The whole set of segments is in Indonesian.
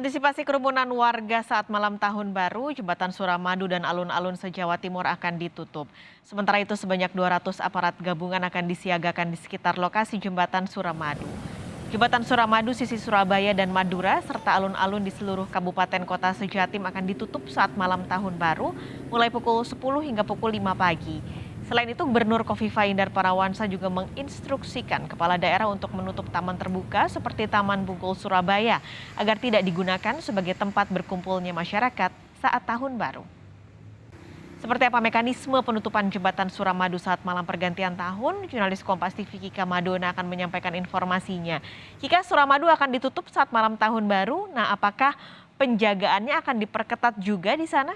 Antisipasi kerumunan warga saat malam tahun baru, Jembatan Suramadu dan alun-alun se-Jawa Timur akan ditutup. Sementara itu sebanyak 200 aparat gabungan akan disiagakan di sekitar lokasi Jembatan Suramadu. Jembatan Suramadu sisi Surabaya dan Madura serta alun-alun di seluruh kabupaten kota se-Jatim akan ditutup saat malam tahun baru mulai pukul 10 hingga pukul 5 pagi. Selain itu, Gubernur Kofifa Indar Parawansa juga menginstruksikan kepala daerah untuk menutup taman terbuka seperti Taman Bungkul Surabaya agar tidak digunakan sebagai tempat berkumpulnya masyarakat saat tahun baru. Seperti apa mekanisme penutupan jembatan Suramadu saat malam pergantian tahun? Jurnalis Kompas TV Kika Madona akan menyampaikan informasinya. Kika, Suramadu akan ditutup saat malam tahun baru. Nah, apakah penjagaannya akan diperketat juga di sana?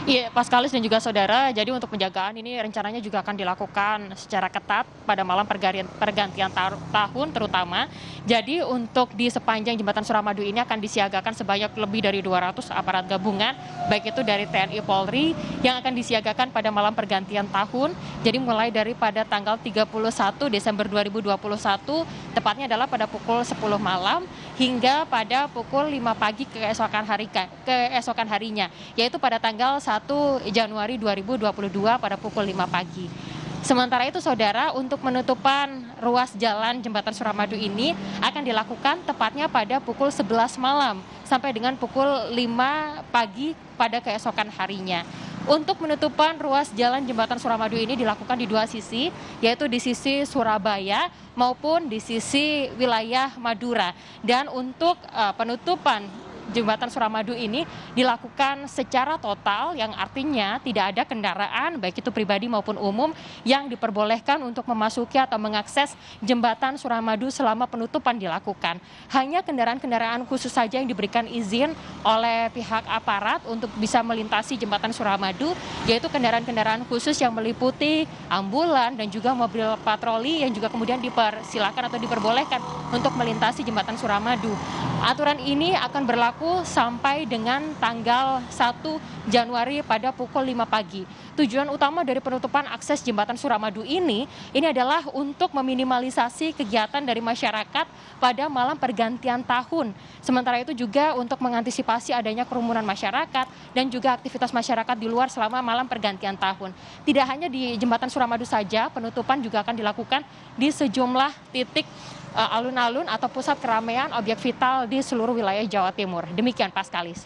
Iya, Paskalis dan juga saudara, jadi untuk penjagaan ini rencananya juga akan dilakukan secara ketat pada malam pergantian tahun terutama. Jadi untuk di sepanjang jembatan Suramadu ini akan disiagakan sebanyak lebih dari 200 aparat gabungan, baik itu dari TNI Polri yang akan disiagakan pada malam pergantian tahun. Jadi mulai daripada tanggal 31 Desember 2021, tepatnya adalah pada pukul 10 malam hingga pada pukul 5 pagi keesokan harinya, yaitu pada tanggal 1 Januari 2022 pada pukul 5 pagi. Sementara itu saudara, untuk penutupan ruas jalan jembatan Suramadu ini akan dilakukan tepatnya pada pukul 11 malam sampai dengan pukul 5 pagi pada keesokan harinya. Untuk penutupan ruas jalan jembatan Suramadu ini dilakukan di dua sisi, yaitu di sisi Surabaya maupun di sisi wilayah Madura. Dan untuk penutupan jembatan Suramadu ini dilakukan secara total, yang artinya tidak ada kendaraan baik itu pribadi maupun umum yang diperbolehkan untuk memasuki atau mengakses jembatan Suramadu selama penutupan dilakukan. Hanya kendaraan-kendaraan khusus saja yang diberikan izin oleh pihak aparat untuk bisa melintasi jembatan Suramadu, yaitu kendaraan-kendaraan khusus yang meliputi ambulan dan juga mobil patroli yang juga kemudian dipersilakan atau diperbolehkan untuk melintasi jembatan Suramadu. Aturan ini akan berlaku sampai dengan tanggal 1 Januari pada pukul 5 pagi. Tujuan utama dari penutupan akses jembatan Suramadu ini adalah untuk meminimalisasi kegiatan dari masyarakat pada malam pergantian tahun. Sementara itu juga untuk mengantisipasi adanya kerumunan masyarakat dan juga aktivitas masyarakat di luar selama malam pergantian tahun. Tidak hanya di jembatan Suramadu saja, penutupan juga akan dilakukan di sejumlah titik alun-alun atau pusat keramaian objek vital di seluruh wilayah Jawa Timur. Demikian Paskalis.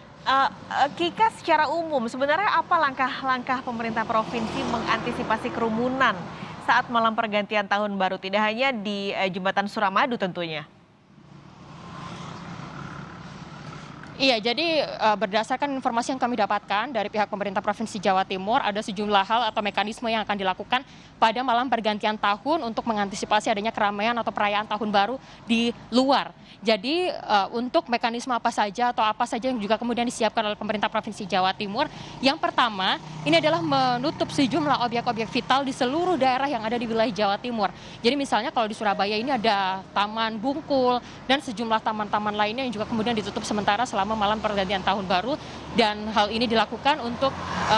Kika, secara umum sebenarnya apa langkah-langkah pemerintah provinsi mengantisipasi kerumunan saat malam pergantian tahun baru, tidak hanya di jembatan Suramadu tentunya? Iya, jadi berdasarkan informasi yang kami dapatkan dari pihak pemerintah Provinsi Jawa Timur, ada sejumlah hal atau mekanisme yang akan dilakukan pada malam pergantian tahun untuk mengantisipasi adanya keramaian atau perayaan tahun baru di luar. Jadi untuk mekanisme apa saja atau apa saja yang juga kemudian disiapkan oleh pemerintah Provinsi Jawa Timur, yang pertama ini adalah menutup sejumlah objek-objek vital di seluruh daerah yang ada di wilayah Jawa Timur. Jadi misalnya kalau di Surabaya ini ada Taman Bungkul dan sejumlah taman-taman lainnya yang juga kemudian ditutup sementara selama malam pergantian tahun baru, dan hal ini dilakukan untuk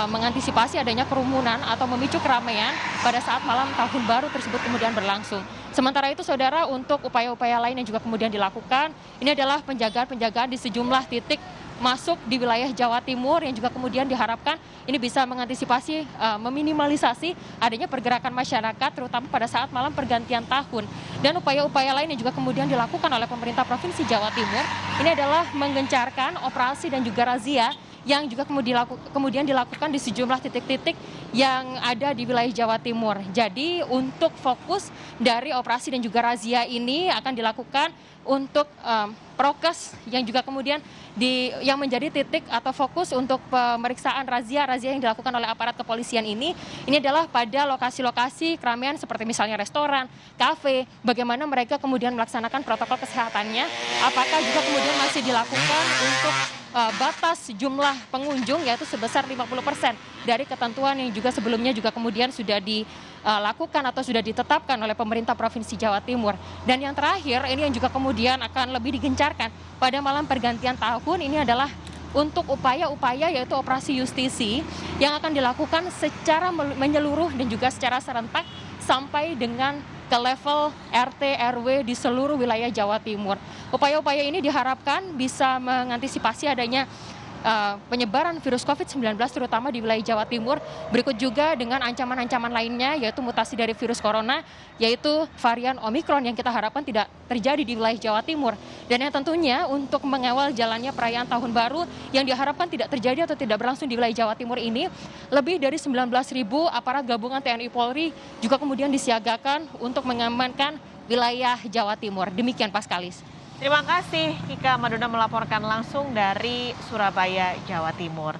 mengantisipasi adanya kerumunan atau memicu keramaian pada saat malam tahun baru tersebut kemudian berlangsung. Sementara itu saudara, untuk upaya-upaya lain yang juga kemudian dilakukan, ini adalah penjagaan-penjagaan di sejumlah titik masuk di wilayah Jawa Timur yang juga kemudian diharapkan ini bisa mengantisipasi, meminimalisasi adanya pergerakan masyarakat terutama pada saat malam pergantian tahun. Dan upaya-upaya lain yang juga kemudian dilakukan oleh pemerintah Provinsi Jawa Timur ini adalah menggencarkan operasi dan juga razia yang juga kemudian dilakukan di sejumlah titik-titik yang ada di wilayah Jawa Timur. Jadi untuk fokus dari operasi dan juga razia ini akan dilakukan untuk prokes yang juga kemudian yang menjadi titik atau fokus untuk pemeriksaan razia yang dilakukan oleh aparat kepolisian ini adalah pada lokasi-lokasi keramaian seperti misalnya restoran, kafe, bagaimana mereka kemudian melaksanakan protokol kesehatannya, apakah juga kemudian masih dilakukan untuk batas jumlah pengunjung yaitu sebesar 50% dari ketentuan yang juga sebelumnya juga kemudian sudah dilakukan atau sudah ditetapkan oleh pemerintah Provinsi Jawa Timur. Dan yang terakhir ini yang juga kemudian akan lebih digencarkan pada malam pergantian tahun ini adalah untuk upaya-upaya yaitu operasi justisi yang akan dilakukan secara menyeluruh dan juga secara serentak sampai dengan ke level RT RW di seluruh wilayah Jawa Timur. Upaya-upaya ini diharapkan bisa mengantisipasi adanya penyebaran virus COVID-19 terutama di wilayah Jawa Timur. Berikut juga dengan ancaman-ancaman lainnya yaitu mutasi dari virus corona, yaitu varian Omikron yang kita harapkan tidak terjadi di wilayah Jawa Timur. Dan yang tentunya untuk mengawal jalannya perayaan Tahun Baru yang diharapkan tidak terjadi atau tidak berlangsung di wilayah Jawa Timur ini, lebih dari 19.000 aparat gabungan TNI Polri juga kemudian disiagakan untuk mengamankan wilayah Jawa Timur. Demikian Paskalis. Terima kasih Kika Maduna melaporkan langsung dari Surabaya, Jawa Timur.